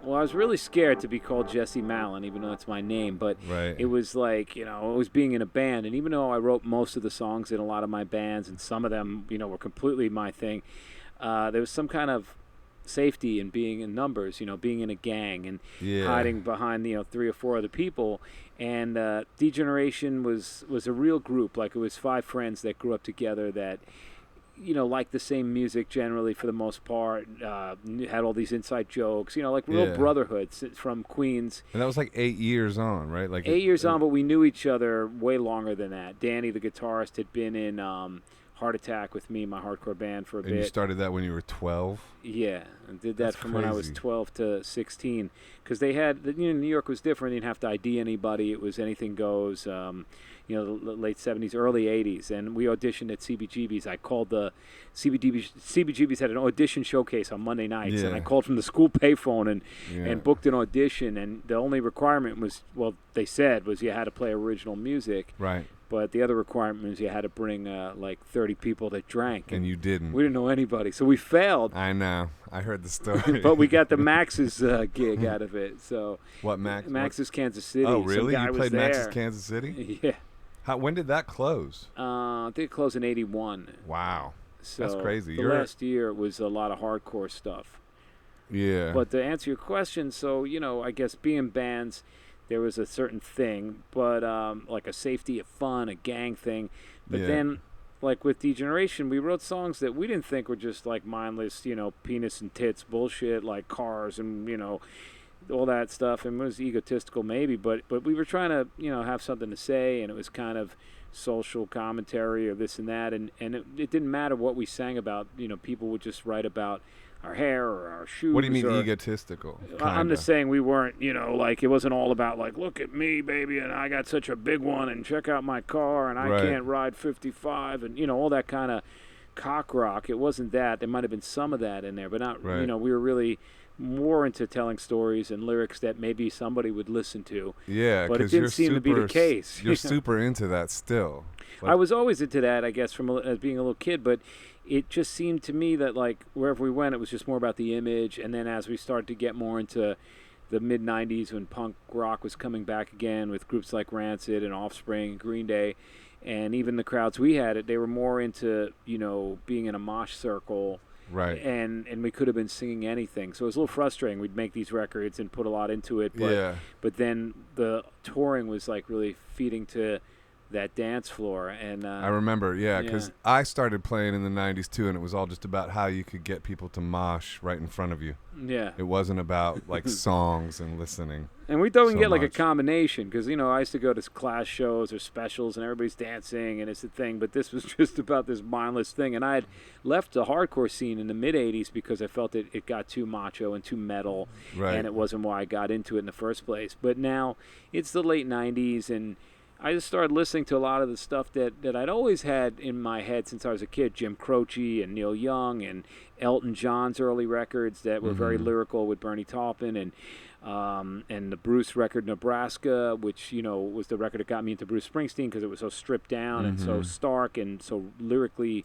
Well, I was really scared to be called Jesse Malin, even though it's my name. But Right. it was like, it was being in a band. And even though I wrote most of the songs in a lot of my bands, and some of them, were completely my thing, there was some kind of safety in being in numbers, being in a gang and hiding behind, 3 or 4 other people. And Degeneration was a real group. Like, it was 5 friends that grew up together that, liked the same music generally for the most part, had all these inside jokes, like real brotherhoods from Queens. And that was like 8 years on, right? Like 8 years on, but we knew each other way longer than that. Danny, the guitarist, had been in Heart Attack with me, my hardcore band, for a bit. And you started that when you were 12? Yeah, and did that from when I was crazy. 12 to 16. Because they had, New York was different. You didn't have to ID anybody. It was anything goes, the late 70s, early 80s. And we auditioned at CBGB's. I called the CBGB's had an audition showcase on Monday nights. And I called from the school payphone and booked an audition. And the only requirement was, they said, was you had to play original music. Right. But the other requirement was you had to bring like 30 people that drank. And you didn't. We didn't know anybody. So we failed. I know. I heard the story. But we got the Max's gig out of it. So What, Max? Max's Kansas City. Oh, really? Some guy You was played there. Max's Kansas City? Yeah. When did that close? I think it closed in 81. Wow. So That's crazy. The last year was a lot of hardcore stuff. Yeah. But to answer your question, so, I guess being bands, there was a certain thing, but like a safety, a fun, a gang thing. But then, like with Degeneration, we wrote songs that we didn't think were just like mindless, penis and tits bullshit, like Cars and, all that stuff. And it was egotistical maybe, but we were trying to, have something to say, and it was kind of social commentary or this and that. And it didn't matter what we sang about. People would just write about our hair or our shoes. What do you mean egotistical? I'm just saying we weren't, like, it wasn't all about, like, look at me, baby, and I got such a big one, and check out my car, and I can't ride 55, and, all that kind of cock rock. It wasn't that. There might have been some of that in there, but not, we were really more into telling stories and lyrics that maybe somebody would listen to. Yeah, but it didn't seem to be the case. You're super into that still. I was always into that, I guess, as being a little kid, but it just seemed to me that, like, wherever we went, it was just more about the image. And then as we started to get more into the mid-'90s when punk rock was coming back again with groups like Rancid and Offspring and Green Day, and even the crowds we had, they were more into, being in a mosh circle. Right. And we could have been singing anything. So it was a little frustrating. We'd make these records and put a lot into it. But then the touring was, like, really feeding to that dance floor. And I remember, because I started playing in the 90s too, and it was all just about how you could get people to mosh right in front of you. Yeah. It wasn't about, like, songs and listening. And we thought we could get, like, a combination, because, I used to go to class shows or specials, and everybody's dancing, and it's a thing, but this was just about this mindless thing. And I had left the hardcore scene in the mid-'80s because I felt it got too macho and too metal, and it wasn't why I got into it in the first place. But now it's the late 90s, and I just started listening to a lot of the stuff that I'd always had in my head since I was a kid. Jim Croce and Neil Young and Elton John's early records that were very lyrical with Bernie Taupin, and the Bruce record Nebraska, which, was the record that got me into Bruce Springsteen because it was so stripped down and so stark and so lyrically,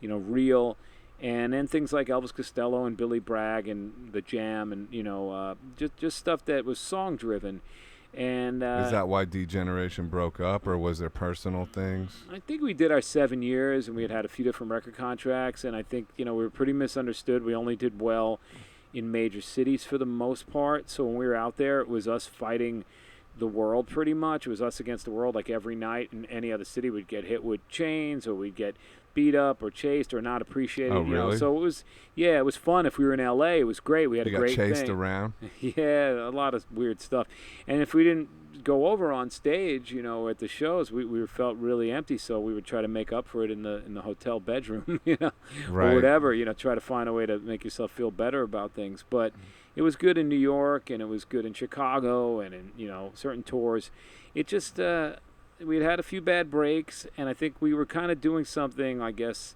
real. And then things like Elvis Costello and Billy Bragg and The Jam and, just stuff that was song-driven. And is that why Degeneration broke up, or was there personal things? I think we did our 7 years, and we had a few different record contracts, and I think, we were pretty misunderstood. We only did well in major cities for the most part. So when we were out there, it was us fighting the world pretty much. It was us against the world, like every night, and any other city would get hit with chains, or we'd get beat up or chased or not appreciated. Oh, really? So it was fun. If we were in LA, it was great. We had a great thing. You got chased around? Yeah, a lot of weird stuff. And if we didn't go over on stage, at the shows, we felt really empty. So we would try to make up for it in the hotel bedroom, or whatever. Try to find a way to make yourself feel better about things. But it was good in New York, and it was good in Chicago, and in certain tours. It just we had a few bad breaks, and I think we were kind of doing something, I guess,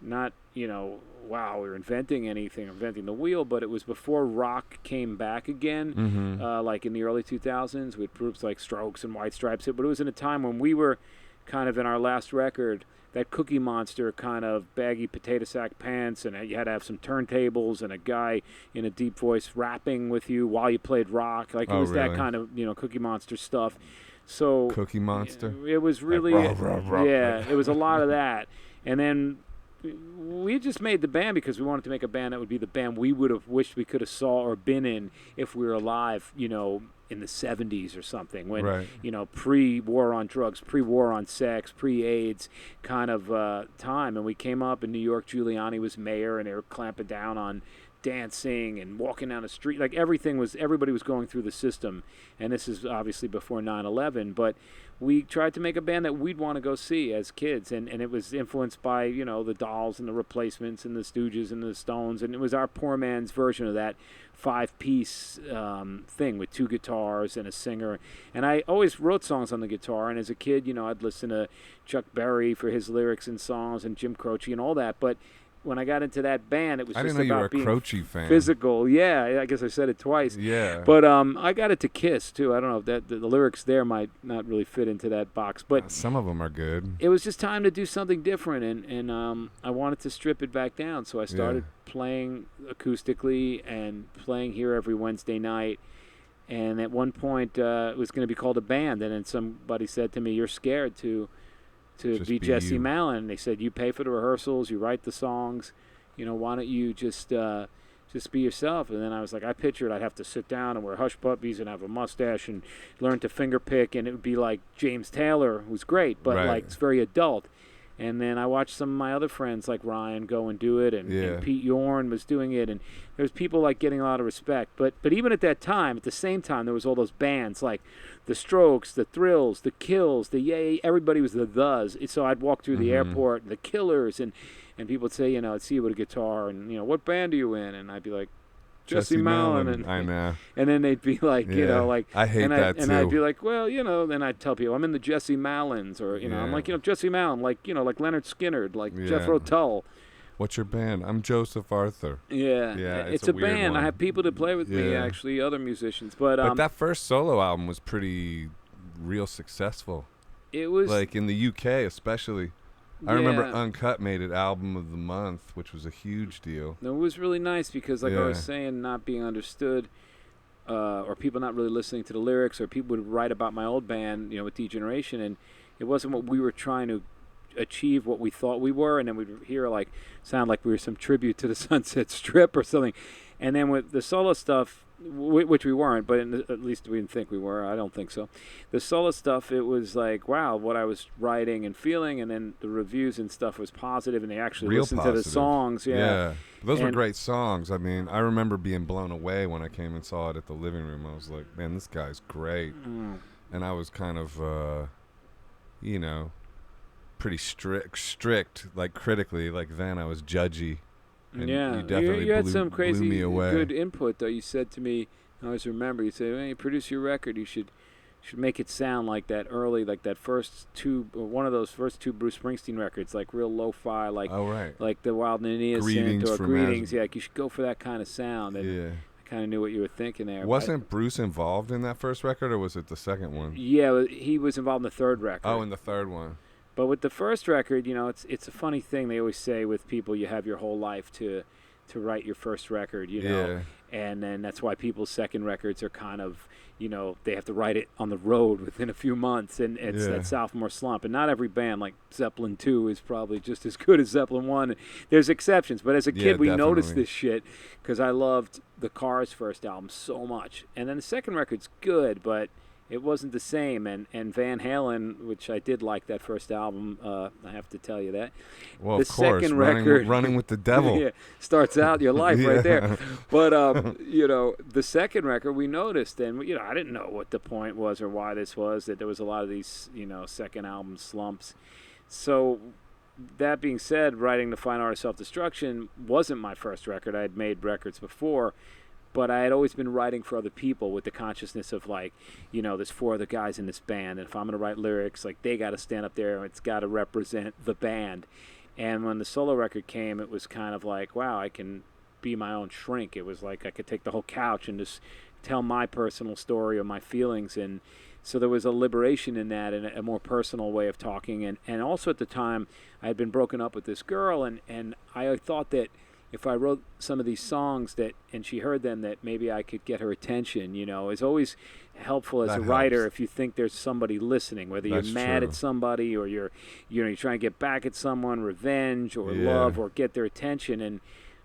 not, wow, we were inventing the wheel, but it was before rock came back again, like in the early 2000s with groups like Strokes and White Stripes. But it was in a time when we were kind of in our last record that Cookie Monster kind of baggy potato sack pants, and you had to have some turntables and a guy in a deep voice rapping with you while you played rock. Like, it was really? that kind of, Cookie Monster stuff. So Cookie Monster? it was really, Like, rah, rah, rah. yeah, it was a lot of that. And then we just made the band because we wanted to make a band that would be the band we would have wished we could have saw or been in if we were alive, in the 70s or something, when, Right. Pre-war on drugs, pre-war on sex, pre-AIDS kind of time. And we came up in New York. Giuliani was mayor, and they were clamping down on dancing and walking down the street. Like, everybody was going through the system. And this is obviously before 9/11, but we tried to make a band that we'd want to go see as kids, and it was influenced by, the Dolls and the Replacements and the Stooges and the Stones, and it was our poor man's version of that 5-piece thing with 2 guitars and a singer. And I always wrote songs on the guitar, and as a kid, I'd listen to Chuck Berry for his lyrics and songs, and Jim Croce and all that, but when I got into that band, it was I just didn't know you were about a being Croce fan. physical. Yeah, I guess I said it twice. Yeah. But I got it to Kiss too. I don't know if that the lyrics there might not really fit into that box, but some of them are good. it was just time to do something different, and I wanted to strip it back down. So I started playing acoustically and playing here every Wednesday night. And at one point, it was going to be called a band, and then somebody said to me, "You're scared to be Jesse Malin." They said, "You pay for the rehearsals, you write the songs, why don't you just be yourself?" And then I was like, I pictured I'd have to sit down and wear hush puppies and have a mustache and learn to finger pick, and it would be like James Taylor, who's great, but like it's very adult. And then I watched some of my other friends like Ryan go and do it, and Pete Yorn was doing it, and there was people like getting a lot of respect. But even at that time, at the same time, there was all those bands like the Strokes, the Thrills, the Kills, the Yay. Everybody was the Thes. So I'd walk through the airport, the Killers, and people would say, I'd see you with a guitar, and what band are you in? And I'd be like, Jesse Malin, and I know. And then they'd be like, like I hate that too. And I'd be like, well, then I'd tell people I'm in the Jesse Malins, or I'm like, Jesse Malin, like like Leonard Skinner, like Jethro Tull. What's your band? I'm Joseph Arthur. Yeah, it's a weird band. one. I have people to play with me, actually, other musicians. But that first solo album was pretty real successful. It was like in the UK, especially. I remember Uncut made it Album of the Month, which was a huge deal. It was really nice because, like I was saying, not being understood, or people not really listening to the lyrics, or people would write about my old band, with Degeneration, and it wasn't what we were trying to achieve, what we thought we were, and then we'd hear sound like we were some tribute to the Sunset Strip or something. And then with the solo stuff, which we weren't, but at least we didn't think we were. I don't think so. The solo stuff, it was like, wow, what I was writing and feeling, and then the reviews and stuff was positive, and they actually listened to the songs. Yeah. Those were great songs. I mean, I remember being blown away when I came and saw it at the living room. I was like, man, this guy's great. And I was kind of, pretty strict, like critically. Like then I was judgy. And you definitely you had some crazy blew me away. good input, though. You said to me, I always remember, you said, when you produce your record, you should make it sound like that early, like that one of those first 2 Bruce Springsteen records, like real lo-fi, like like the Wild and Innocent or Greetings. Like you should go for that kind of sound. And I kind of knew what you were thinking there. Wasn't Bruce involved in that first record, or was it the second one? Yeah, he was involved in the third record. Oh, in the third one. But with the first record, it's a funny thing. They always say with people, you have your whole life to write your first record, and then that's why people's second records are kind of, they have to write it on the road within a few months, and it's that sophomore slump. And not every band, like Zeppelin 2, is probably just as good as Zeppelin 1. There's exceptions, but as a kid, we noticed this shit because I loved the Cars' first album so much. And then the second record's good, but it wasn't the same, and Van Halen, which I did like that first album, I have to tell you that. Well, the of course, second record, running with the devil. Starts out your life right there. But, the second record we noticed, and, I didn't know what the point was or why this was, that there was a lot of these, second album slumps. So that being said, writing The Fine Art of Self-Destruction wasn't my first record. I had made records before. But I had always been writing for other people with the consciousness of, like, there's 4 other guys in this band, and if I'm going to write lyrics, like, they got to stand up there and it's got to represent the band. And when the solo record came, it was kind of like, wow, I can be my own shrink. It was like I could take the whole couch and just tell my personal story or my feelings, and so there was a liberation in that, and a more personal way of talking. And also at the time, I had been broken up with this girl, and I thought that if I wrote some of these songs and she heard them, that maybe I could get her attention. It's always helpful as That a writer helps. if you think there's somebody listening, whether That's you're mad true. at somebody, or you're trying to get back at someone, revenge or Yeah. love, or get their attention. And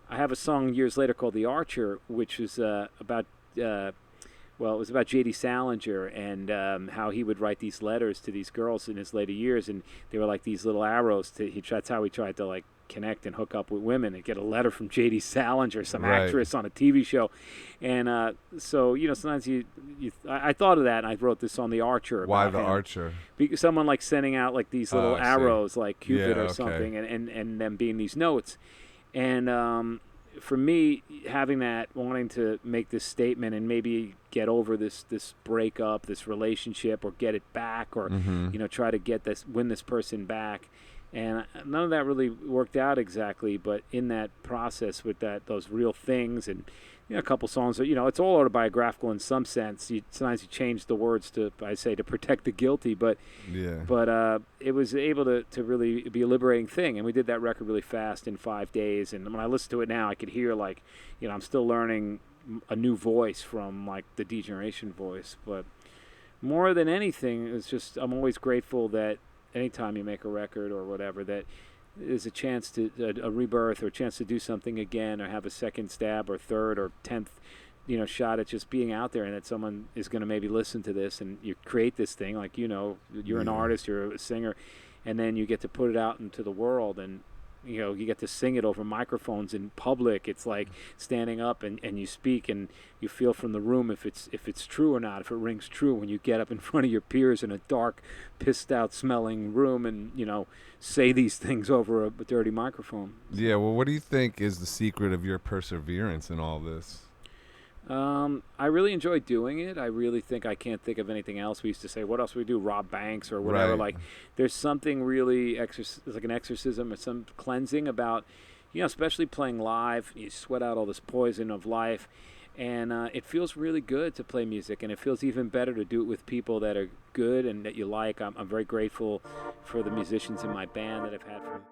I have a song years later called "The Archer," which is about. Well, it was about J.D. Salinger, and how he would write these letters to these girls in his later years, and they were like these little arrows. That's how he tried to like connect and hook up with women, and get a letter from J.D. Salinger, some Right. actress on a TV show. And so sometimes I thought of that, and I wrote this on The Archer. Why about the him. Archer? Because someone like sending out like these little I see. arrows, like Cupid Yeah, or okay. something, and them being these notes. And for me, having that, wanting to make this statement and maybe get over this breakup, this relationship, or get it back, or try to win this person back. And none of that really worked out exactly, but in that process with those real things, and a couple songs that it's all autobiographical in some sense. Sometimes you change the words to protect the guilty, but it was able to really be a liberating thing. And we did that record really fast in 5 days. And when I listen to it now, I could hear I'm still learning a new voice from like the D-Generation voice. But more than anything, it's just I'm always grateful that anytime you make a record or whatever, that is a chance to a rebirth, or a chance to do something again, or have a second stab or third or 10th shot at just being out there, and that someone is going to maybe listen to this, and you create this thing, like you're an artist, you're a singer, and then you get to put it out into the world, and you get to sing it over microphones in public. It's like standing up and you speak, and you feel from the room if it's true or not, if it rings true when you get up in front of your peers in a dark, pissed out smelling room, and say these things over a dirty microphone. Yeah, well, what do you think is the secret of your perseverance in all this? I really enjoy doing it. I really can't think of anything else. We used to say, what else would we do? Rob banks or whatever. Right. Like, there's something really it's like an exorcism or some cleansing about, especially playing live. You sweat out all this poison of life, and it feels really good to play music, and it feels even better to do it with people that are good and that you like. I'm very grateful for the musicians in my band that I've had for